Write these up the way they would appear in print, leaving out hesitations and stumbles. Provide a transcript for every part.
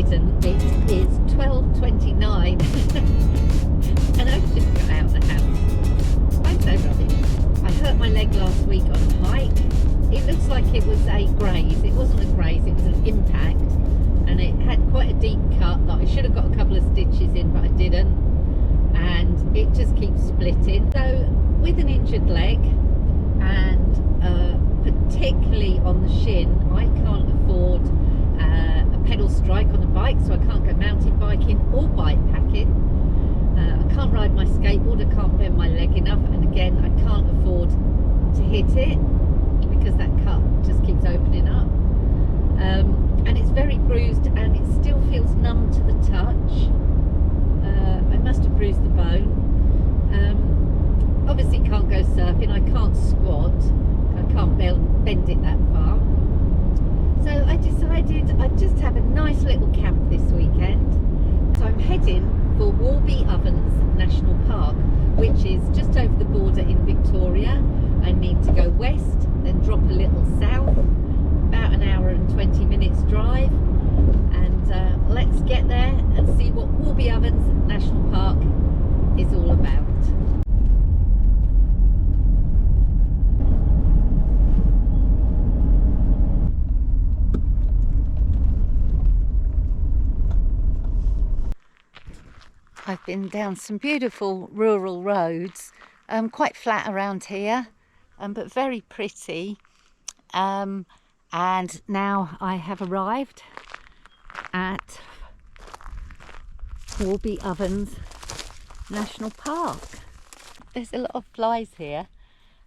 didn't. It is 12:29 and I've just got out of the house. I'm so rubbish. I hurt my leg last week on a hike. It looks like it was a graze. It wasn't a graze, it was an impact, and it had quite a deep cut that I should have got a couple of stitches in, but I didn't, and it just keeps splitting. So with an injured leg, and particularly on the shin, I can't afford a pedal strike on the bike, so I can't go mountain biking or bike packing. I can't ride my skateboard, I can't bend my leg enough, and again I can't afford to hit it because that cut just keeps opening up, and it's very bruised and it still feels numb to the touch. I must have bruised the bone. Obviously can't go surfing, I can't squat, I can't bend it that far. So I decided I'd just have a nice little camp this weekend. So I'm heading for Warby-Ovens National Park, which is just over the border in Victoria. I need to go west, then drop a little south, about an hour and 20 minutes drive, and let's get there and see what Warby-Ovens National Park is all about. I've been down some beautiful rural roads, quite flat around here, but very pretty. And now I have arrived at Warby-Ovens National Park. There's a lot of flies here,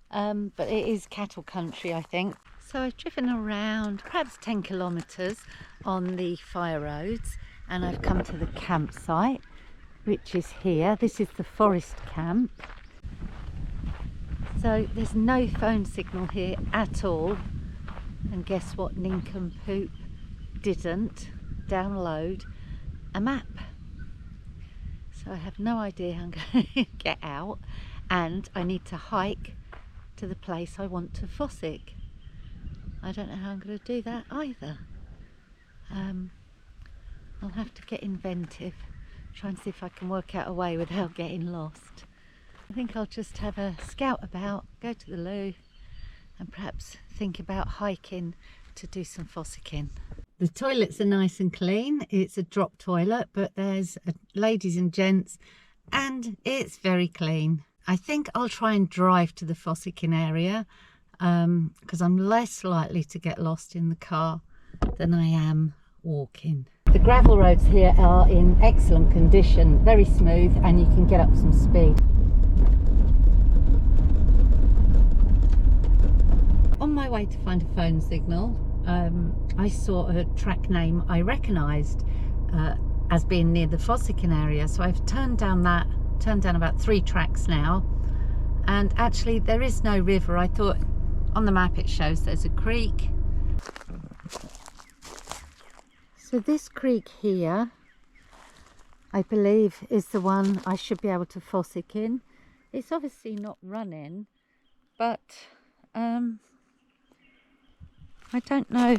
but it is cattle country, I think. So I've driven around perhaps 10 kilometres on the fire roads, and I've come to the campsite, which is here. This is the forest camp. So there's no phone signal here at all, and guess what nincompoop didn't download a map. So I have no idea how I'm going to get out, and I need to hike to the place I want to fossick. I don't know how I'm going to do that either. I'll have to get inventive, try and see if I can work out a way without getting lost. I think I'll just have a scout about, go to the loo, and perhaps think about hiking to do some fossicking. The toilets are nice and clean. It's a drop toilet, but there's ladies and gents, and it's very clean. I think I'll try and drive to the fossicking area because I'm less likely to get lost in the car than I am walking. The gravel roads here are in excellent condition, very smooth, and you can get up some speed. On my way to find a phone signal, I saw a track name I recognised as being near the fossicking area, so I've turned down about 3 tracks now, and actually there is no river. I thought on the map it shows there's a creek. So this creek here, I believe, is the one I should be able to fossick in. It's obviously not running, but I don't know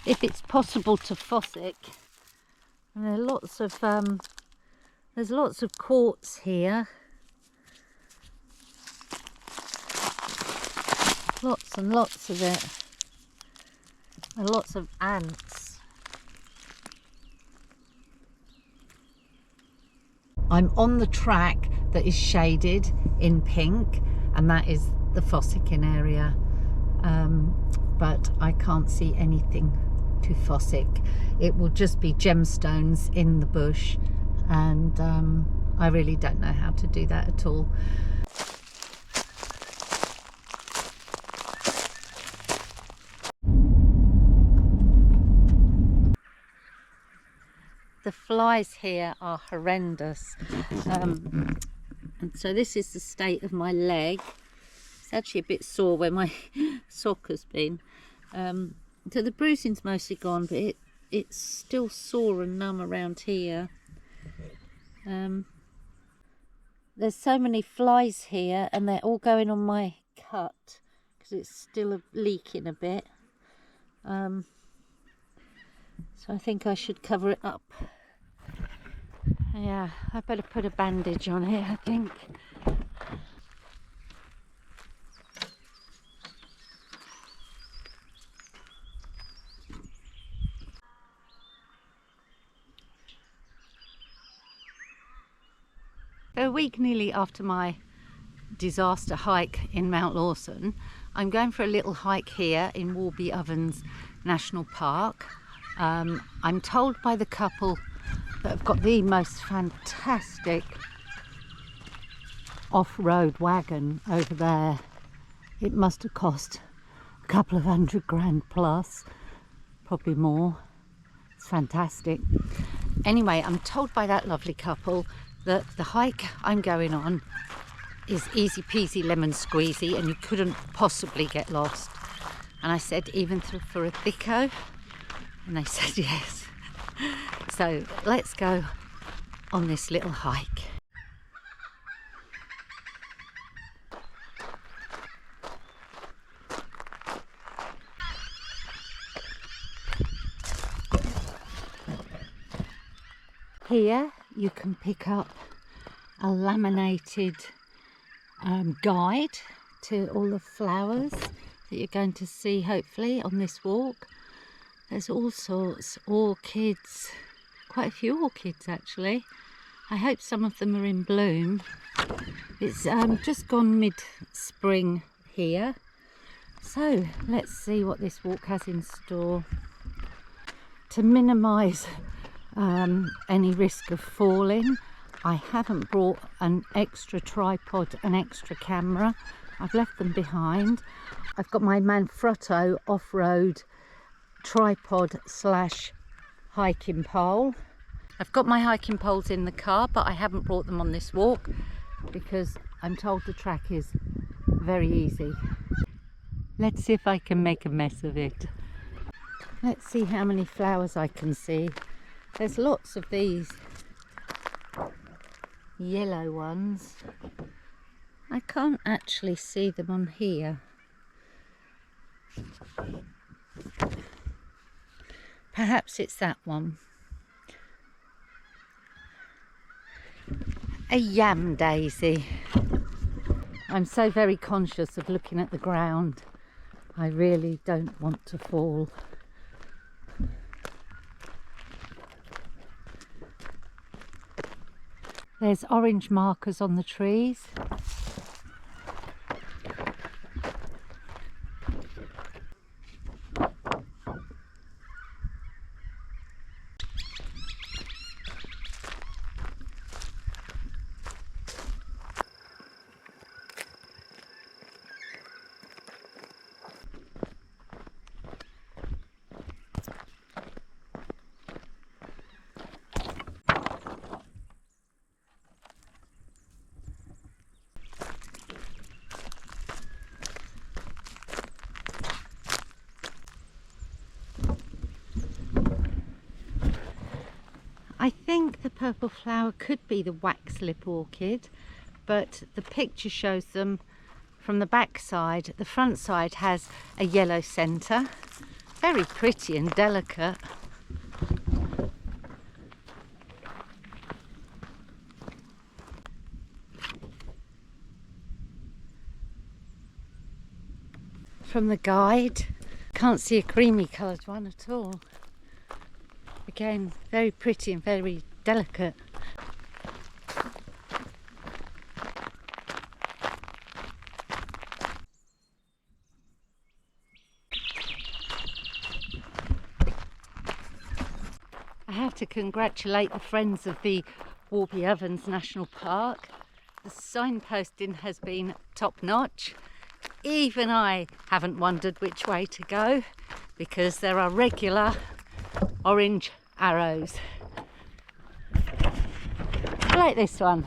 if it's possible to fossick. And there are lots of there's lots of quartz here, lots and lots of it, and lots of ants. I'm on the track that is shaded in pink, and that is the fossicking area, but I can't see anything to fossick. It will just be gemstones in the bush, and I really don't know how to do that at all. The flies here are horrendous, and so this is the state of my leg. It's actually a bit sore where my sock has been. So the bruising's mostly gone, but it's still sore and numb around here. There's so many flies here, and they're all going on my cut because it's still leaking a bit. So I think I should cover it up. Yeah, I better put a bandage on it, I think. A week nearly after my disaster hike in Mount Lawson, I'm going for a little hike here in Warby-Ovens National Park. I'm told by the couple that have got the most fantastic off-road wagon over there. It must have cost a couple of £100,000 plus, probably more. It's fantastic. Anyway, I'm told by that lovely couple that the hike I'm going on is easy peasy lemon squeezy and you couldn't possibly get lost. And I said, even for a thicko? And they said yes. So let's go on this little hike. Here you can pick up a laminated guide to all the flowers that you're going to see hopefully on this walk. There's all sorts, orchids, quite a few orchids actually. I hope some of them are in bloom. It's just gone mid-spring here. So let's see what this walk has in store. To minimise any risk of falling, I haven't brought an extra tripod, an extra camera. I've left them behind. I've got my Manfrotto off-road tripod slash hiking pole. I've got my hiking poles in the car, but I haven't brought them on this walk because I'm told the track is very easy. Let's see if I can make a mess of it. Let's see how many flowers I can see. There's lots of these yellow ones. I can't actually see them on here. Perhaps it's that one. A yam daisy. I'm so very conscious of looking at the ground. I really don't want to fall. There's orange markers on the trees. I think the purple flower could be the wax lip orchid, but the picture shows them from the back side. The front side has a yellow centre. Very pretty and delicate. From the guide, can't see a creamy coloured one at all. Again, very pretty and very delicate. I have to congratulate the friends of the Warby-Ovens National Park. The signposting has been top notch. Even I haven't wondered which way to go because there are regular orange arrows like this one.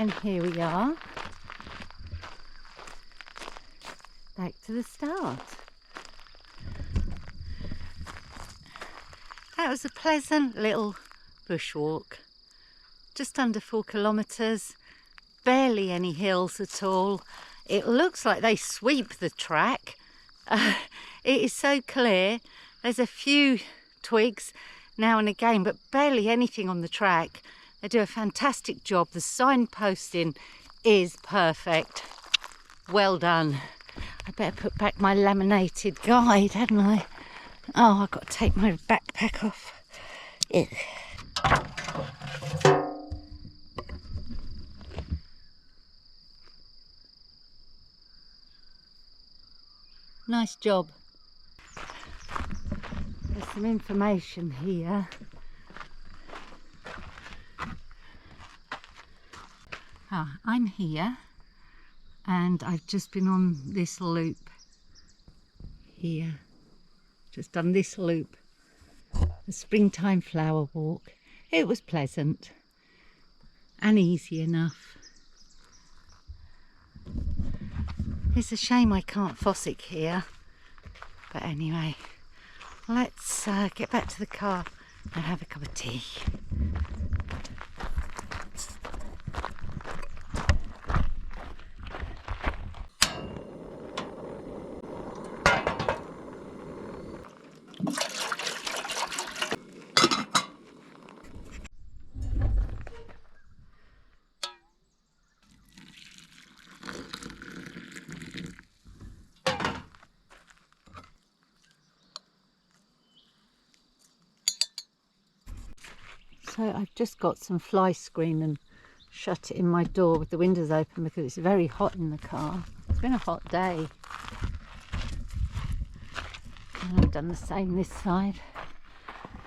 And here we are, back to the start. That was a pleasant little bushwalk, just under 4 kilometres, barely any hills at all. It looks like they sweep the track. It is so clear. There's a few twigs now and again, but barely anything on the track. They do a fantastic job. The signposting is perfect. Well done. I better put back my laminated guide, hadn't I? Oh, I've got to take my backpack off. Ugh. Nice job. There's some information here. I'm here and I've just been on this loop here. Just done this loop. The springtime flower walk. It was pleasant and easy enough. It's a shame I can't Fossick here. But anyway, let's get back to the car and have a cup of tea. So I've just got some fly screen and shut it in my door with the windows open because it's very hot in the car. It's been a hot day. And I've done the same this side.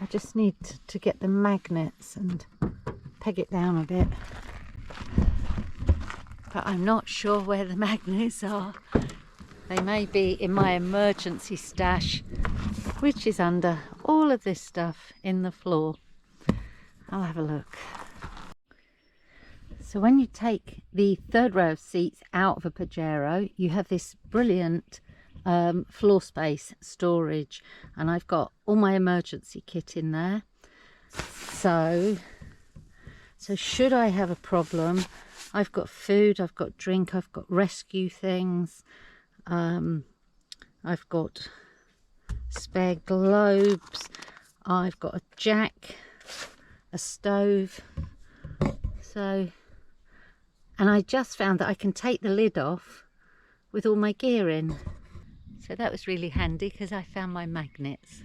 I just need to get the magnets and peg it down a bit. But I'm not sure where the magnets are. They may be in my emergency stash, which is under all of this stuff in the floor. I'll have a look. So when you take the third row of seats out of a Pajero, you have this brilliant floor space storage, and I've got all my emergency kit in there. So should I have a problem, I've got food, I've got drink, I've got rescue things, I've got spare globes, I've got a jack, a stove. So, and I just found that I can take the lid off with all my gear in. So that was really handy because I found my magnets.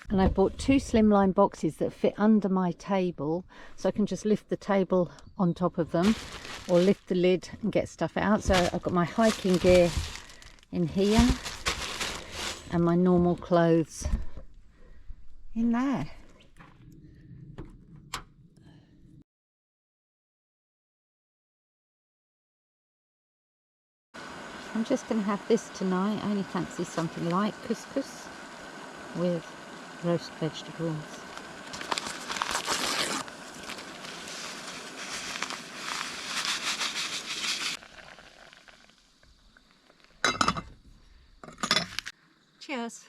And I bought 2 slimline boxes that fit under my table, so I can just lift the table on top of them or lift the lid and get stuff out. So I've got my hiking gear in here and my normal clothes in there. I'm just going to have this tonight. I only fancy something like couscous with roast vegetables. Cheers.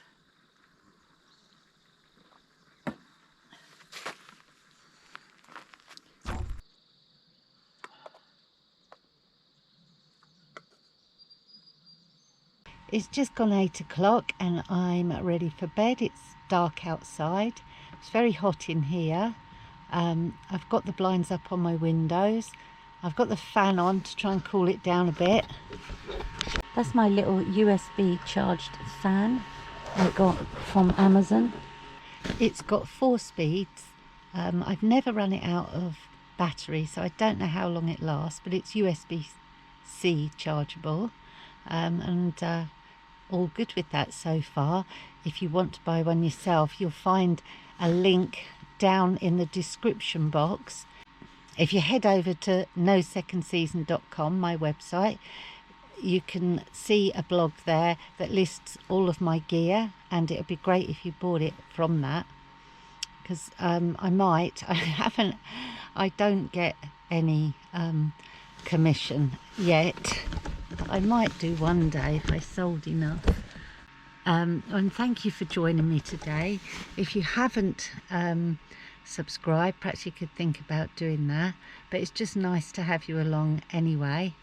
It's just gone 8 o'clock and I'm ready for bed. It's dark outside. It's very hot in here. I've got the blinds up on my windows. I've got the fan on to try and cool it down a bit. That's my little USB charged fan I got from Amazon. It's got 4 speeds. I've never run it out of battery, so I don't know how long it lasts, but it's USB-C chargeable. All good with that so far. If you want to buy one yourself, you'll find a link down in the description box. If you head over to nosecondseason.com, my website, you can see a blog there that lists all of my gear, and it would be great if you bought it from that, because I don't get any commission yet, but I might do one day if I sold enough. And thank you for joining me today. If you haven't subscribed, perhaps you could think about doing that, but it's just nice to have you along anyway.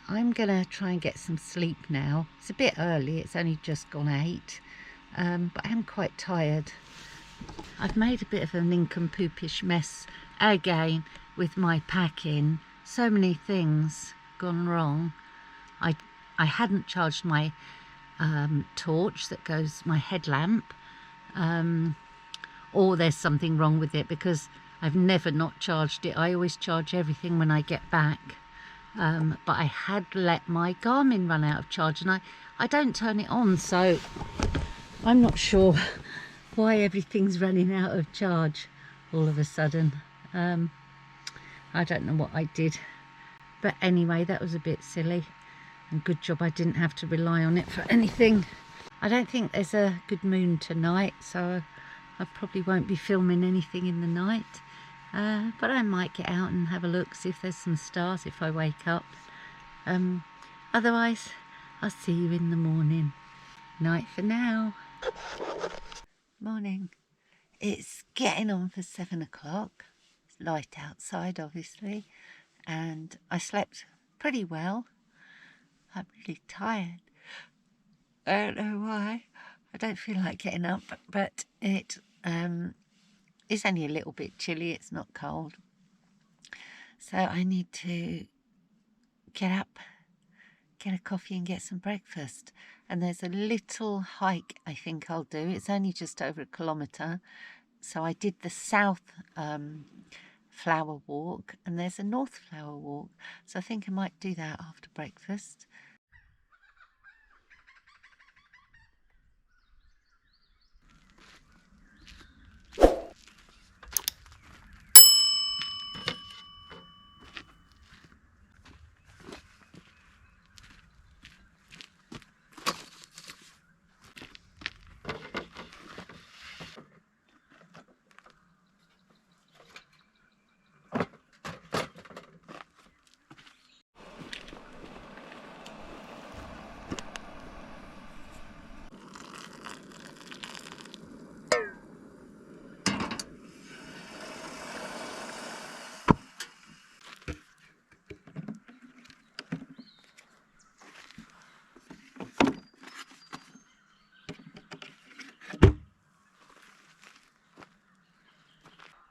I'm gonna try and get some sleep now. It's a bit early, it's only just gone 8, but I am quite tired. I've made a bit of a nincompoopish mess again with my packing. So many things gone wrong. I hadn't charged my torch that goes, my headlamp, or there's something wrong with it, because I've never not charged it. I always charge everything when I get back, but I had let my Garmin run out of charge, and I don't turn it on, so I'm not sure why everything's running out of charge all of a sudden. I don't know what I did, but anyway, that was a bit silly, and good job I didn't have to rely on it for anything. I don't think there's a good moon tonight, so I probably won't be filming anything in the night, but I might get out and have a look, see if there's some stars if I wake up. Otherwise, I'll see you in the morning. Night for now. Morning. It's getting on for 7 o'clock. It's light outside, obviously, and I slept pretty well. I'm really tired. I don't know why. I don't feel like getting up, but it is only a little bit chilly. It's not cold. So I need to get up, get a coffee and get some breakfast. And there's a little hike I think I'll do. It's only just over 1 kilometre. So I did the south flower walk, and there's a north flower walk. So I think I might do that after breakfast.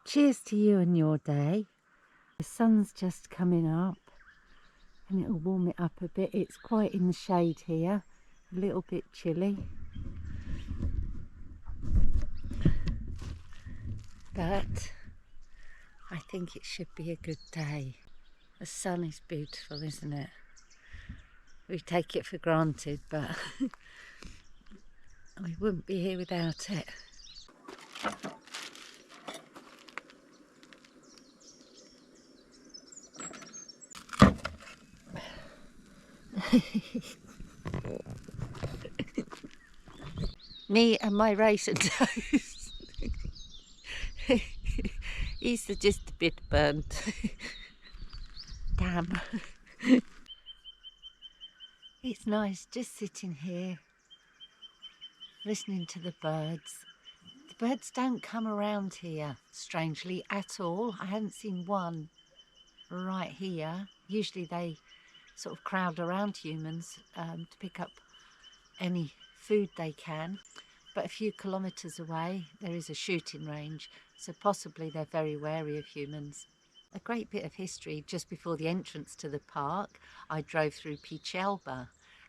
Cheers to you and your day. The sun's just coming up and it'll warm it up a bit. It's quite in the shade here, a little bit chilly, but I think it should be a good day. The sun is beautiful, isn't it? We take it for granted, but we wouldn't be here without it. Me and my raisin toast. He's just a bit burnt. Damn. It's nice just sitting here, listening to the birds. The birds don't come around here, strangely, at all. I haven't seen one right here. Usually they sort of crowd around humans to pick up any food they can, but a few kilometres away there is a shooting range, so possibly they're very wary of humans. A great bit of history: just before the entrance to the park I drove through Pichelba,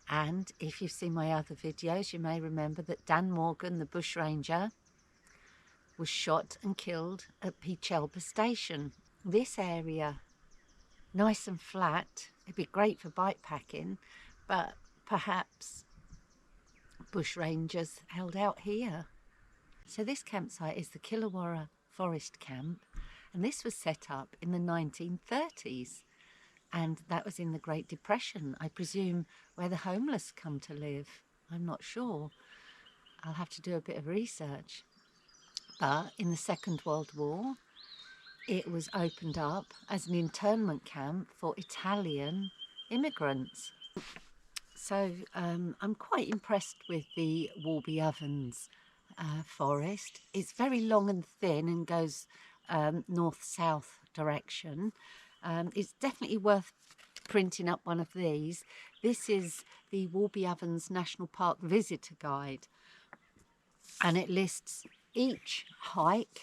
and if you've seen my other videos you may remember that Dan Morgan, the bushranger, was shot and killed at Pichelba station. This area, nice and flat, it'd be great for bikepacking, but perhaps bushrangers held out here. So this campsite is the Killawarra Forest Camp, and this was set up in the 1930s. and that was in the Great Depression, I presume, where the homeless come to live. I'm not sure. I'll have to do a bit of research. But in the Second World War, it was opened up as an internment camp for Italian immigrants. So I'm quite impressed with the Warby-Ovens forest. It's very long and thin and goes north-south direction. It's definitely worth printing up one of these. This is the Warby-Ovens National Park Visitor Guide, and it lists each hike.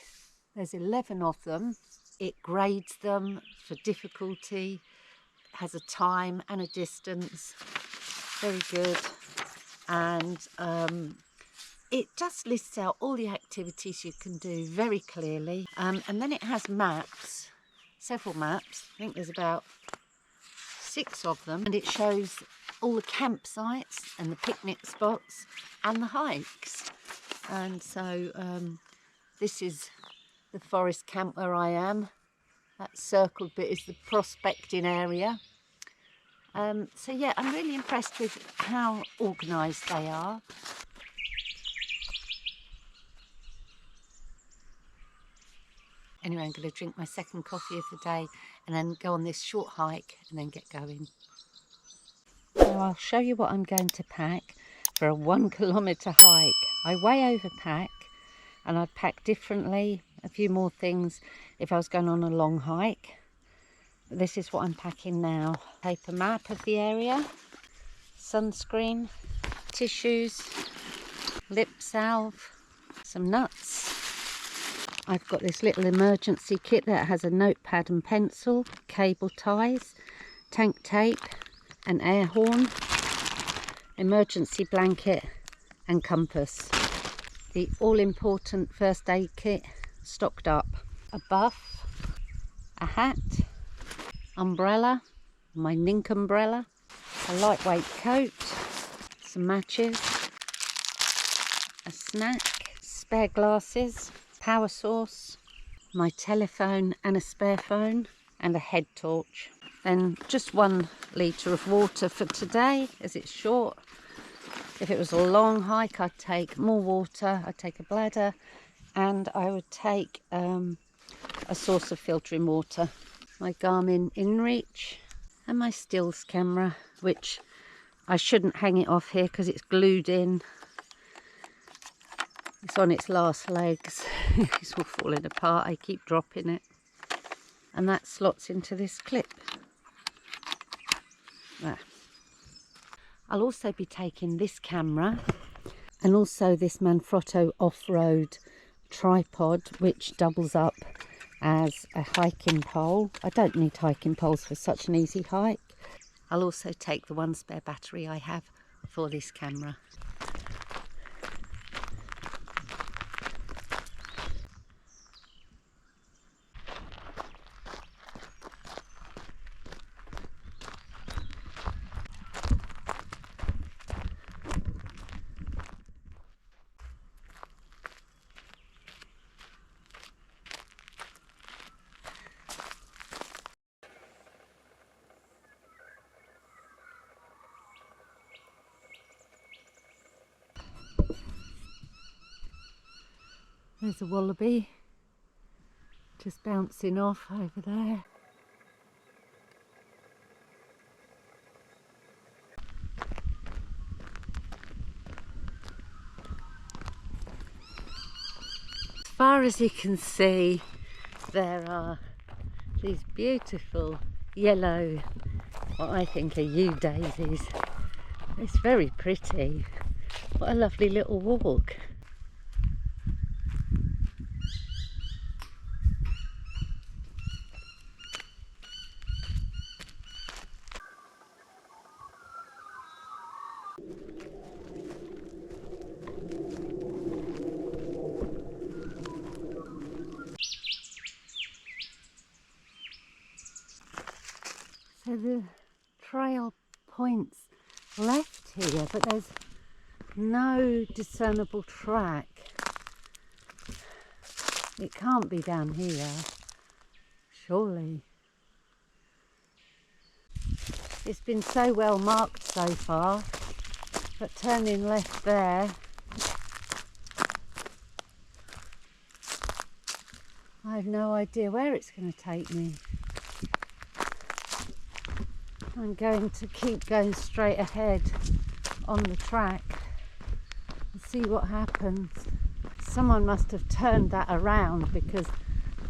There's 11 of them. It grades them for difficulty, has a time and a distance. Very good. And it just lists out all the activities you can do very clearly. And then it has maps, several maps. I think there's about 6 of them. And it shows all the campsites and the picnic spots and the hikes. And so this is the forest camp where I am. That circled bit is the prospecting area. So yeah, I'm really impressed with how organised they are. Anyway, I'm going to drink my second coffee of the day and then go on this short hike and then get going. Now I'll show you what I'm going to pack for a 1 kilometre hike. I way overpack, and I'd pack differently, a few more things if I was going on a long hike. But this is what I'm packing now. Paper map of the area, sunscreen, tissues, lip salve, some nuts. I've got this little emergency kit that has a notepad and pencil, cable ties, tank tape, an air horn, emergency blanket and compass. The all-important first aid kit stocked up. A buff, a hat, umbrella, my Mink umbrella, a lightweight coat, some matches, a snack, spare glasses, power source, my telephone and a spare phone, and a head torch. Then just 1 litre of water for today, as it's short. If it was a long hike, I'd take more water. I'd take a bladder, and I would take a source of filtering water. My Garmin InReach and my stills camera, which I shouldn't hang it off here because it's glued in. It's on its last legs. It's all falling apart. I keep dropping it. And that slots into this clip. There. I'll also be taking this camera and also this Manfrotto off-road tripod, which doubles up as a hiking pole. I don't need hiking poles for such an easy hike. I'll also take the 1 spare battery I have for this camera. There's a wallaby just bouncing off over there. As far as you can see, there are these beautiful yellow, what I think are yew daisies. It's very pretty. What a lovely little walk. So the trail points left here, but there's no discernible track. It can't be down here, surely. It's been so well marked so far, but turning left there, I have no idea where it's going to take me. I'm going to keep going straight ahead on the track and see what happens. Someone must have turned that around because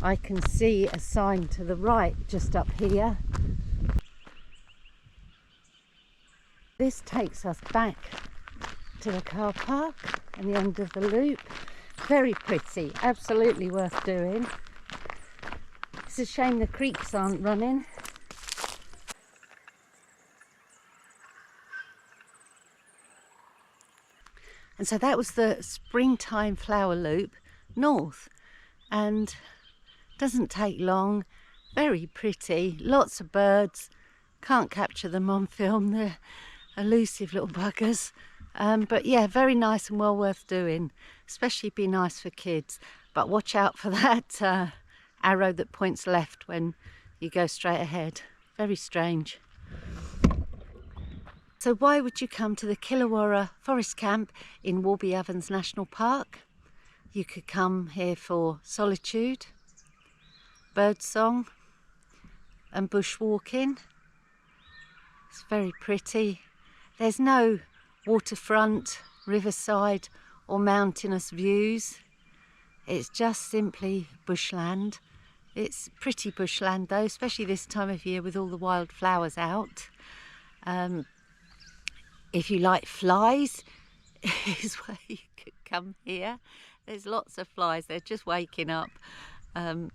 I can see a sign to the right just up here. This takes us back to the car park and the end of the loop. Very pretty, absolutely worth doing. It's a shame the creeks aren't running. And so that was the springtime flower loop north, and doesn't take long, very pretty, lots of birds. Can't capture them on film, they're elusive little buggers. But yeah, very nice and well worth doing, especially be nice for kids. But watch out for that arrow that points left when you go straight ahead. Very strange. So why would you come to the Killawarra Forest Camp in Warby-Ovens National Park? You could come here for solitude, birdsong and bushwalking. It's very pretty. There's no waterfront, riverside or mountainous views. It's just simply bushland. It's pretty bushland though, especially this time of year with all the wildflowers out. If you like flies, is where you could come here. There's lots of flies, they're just waking up. And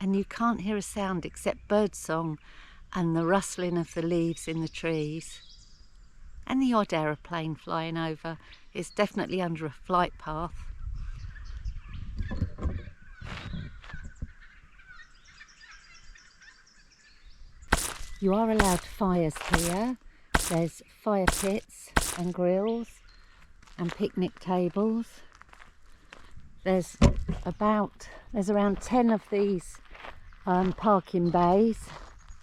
you can't hear a sound except birdsong and the rustling of the leaves in the trees. And the odd aeroplane flying over. It's definitely under a flight path. You are allowed fires here. There's fire pits and grills and picnic tables. There's around 10 of these parking bays.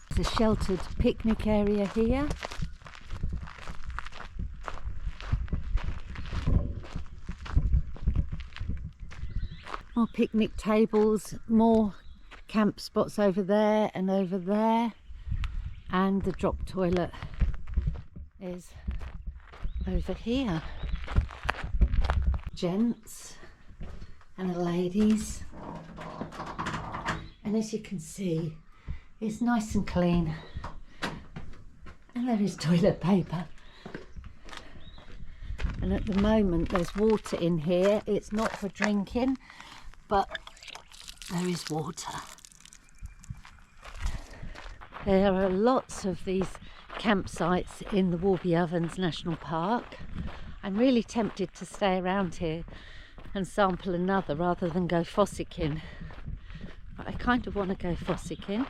There's a sheltered picnic area here. More picnic tables, more camp spots over there and over there. And the drop toilet is over here. Gents and ladies. And as you can see, it's nice and clean. And there is toilet paper. And at the moment there's water in here. It's not for drinking, but there is water. There are lots of these campsites in the Warby-Ovens National Park. I'm really tempted to stay around here and sample another rather than go fossicking. But I kind of want to go fossicking.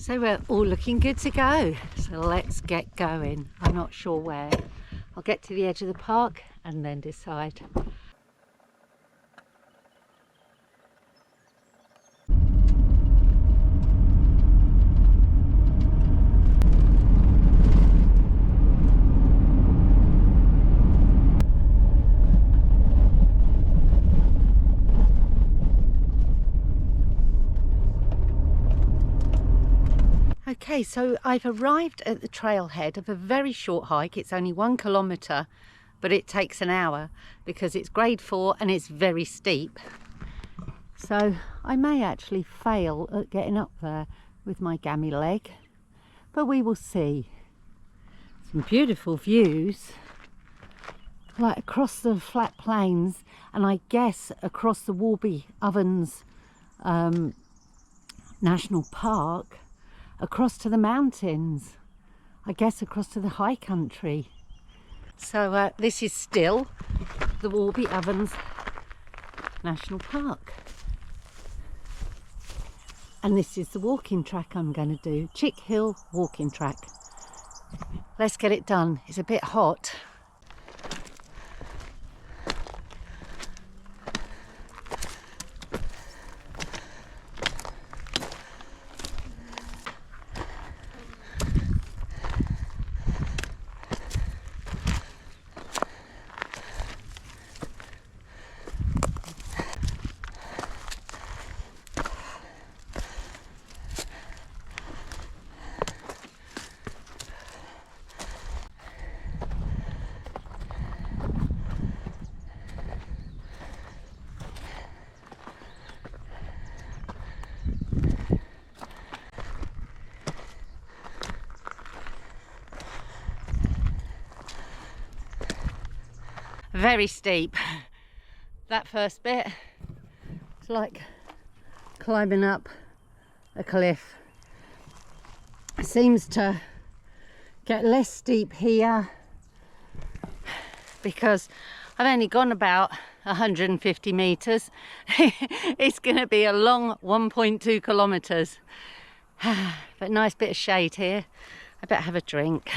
So we're all looking good to go. So let's get going. I'm not sure where. I'll get to the edge of the park and then decide. Okay, so I've arrived at the trailhead of a very short hike. It's only 1 kilometre, but it takes an hour because it's grade 4 and it's very steep. So I may actually fail at getting up there with my gammy leg, but we will see. Some beautiful views. like across the flat plains, and I guess across the Warby-Ovens National Park, across to the mountains, I guess across to the high country. So this is still the Warby-Ovens National Park. And this is the walking track I'm going to do, Chick Hill walking track. Let's get it done. It's a bit hot. Very steep. That first bit, it's like climbing up a cliff. It seems to get less steep here because I've only gone about 150 meters. It's going to be a long 1.2 kilometers. But nice bit of shade here. I better have a drink.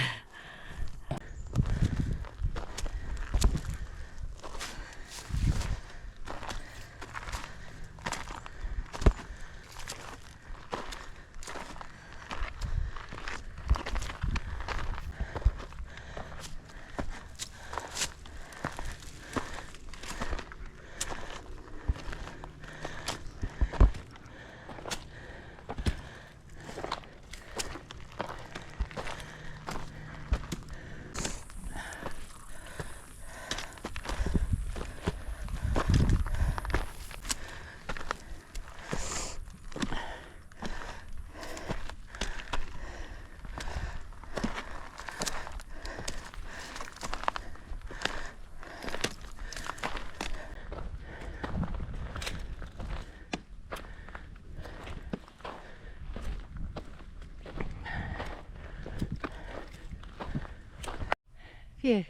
Phew,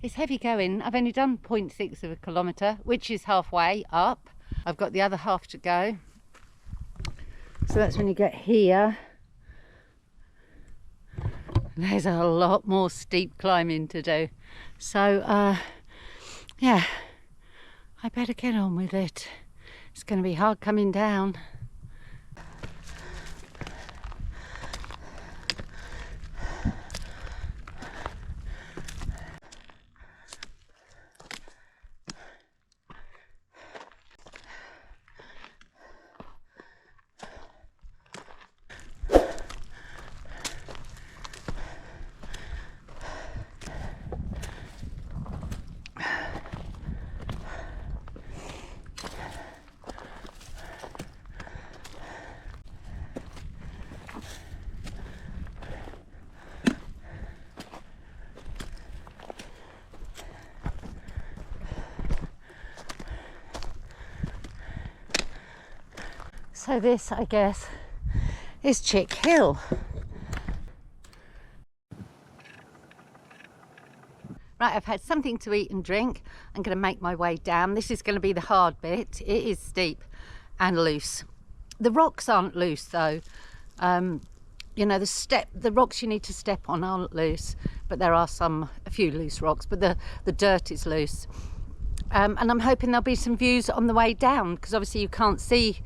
it's heavy going. I've only done 0.6 of a kilometre, which is halfway up. I've got the other half to go. So that's when you get here. There's a lot more steep climbing to do. So, yeah, I better get on with it. It's going to be hard coming down. So this, I guess, is Chick Hill. Right, I've had something to eat and drink. I'm going to make my way down. This is going to be the hard bit. It is steep and loose. The rocks aren't loose though. You know, the rocks you need to step on aren't loose, but there are a few loose rocks, but the dirt is loose. And I'm hoping there'll be some views on the way down, because obviously you can't see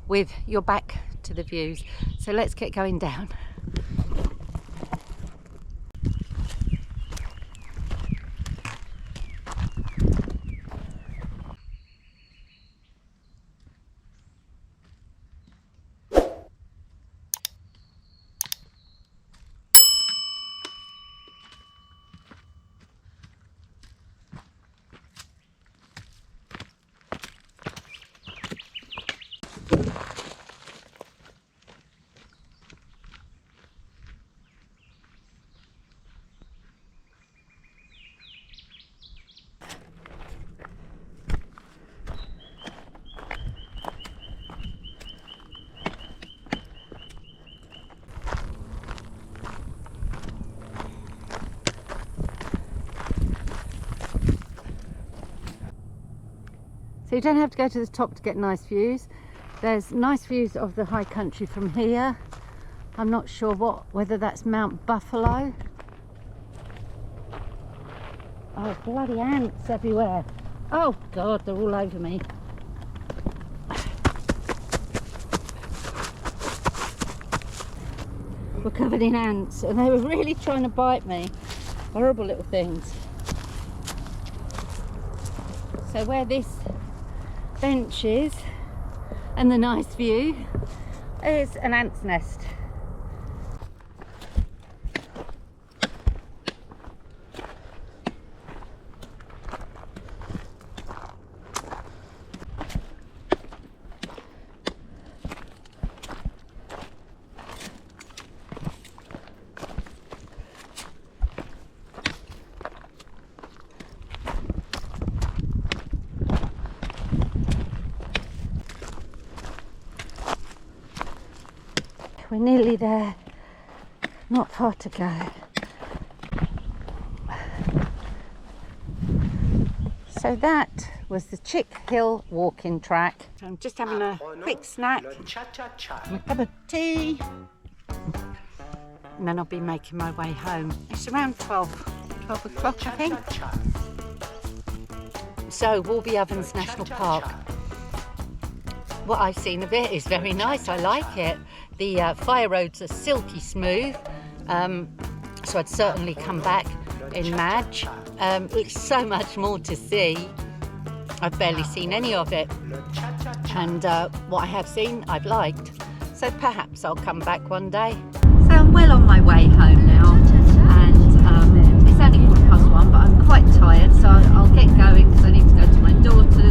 with your back to the views. So let's get going down. So you don't have to go to the top to get nice views. There's nice views of the high country from here. I'm not sure whether that's Mount Buffalo. Oh, bloody ants everywhere. Oh God, they're all over me. We're covered in ants and they were really trying to bite me. Horrible little things. So where this bench is and the nice view is an ant's nest. We're nearly there, not far to go. So that was the Chick Hill walking track. So I'm just having a quick snack, and a cup of tea, and then I'll be making my way home. It's around 12 o'clock, I think. So Warby-Ovens National Park. What I've seen of it is very nice, I like it. The fire roads are silky smooth, so I'd certainly come back in Madge. It's so much more to see. I've barely seen any of it, and what I have seen I've liked, so perhaps I'll come back one day. So I'm well on my way home now, and it's only 1:15, but I'm quite tired, so I'll get going because I need to go to my daughter's.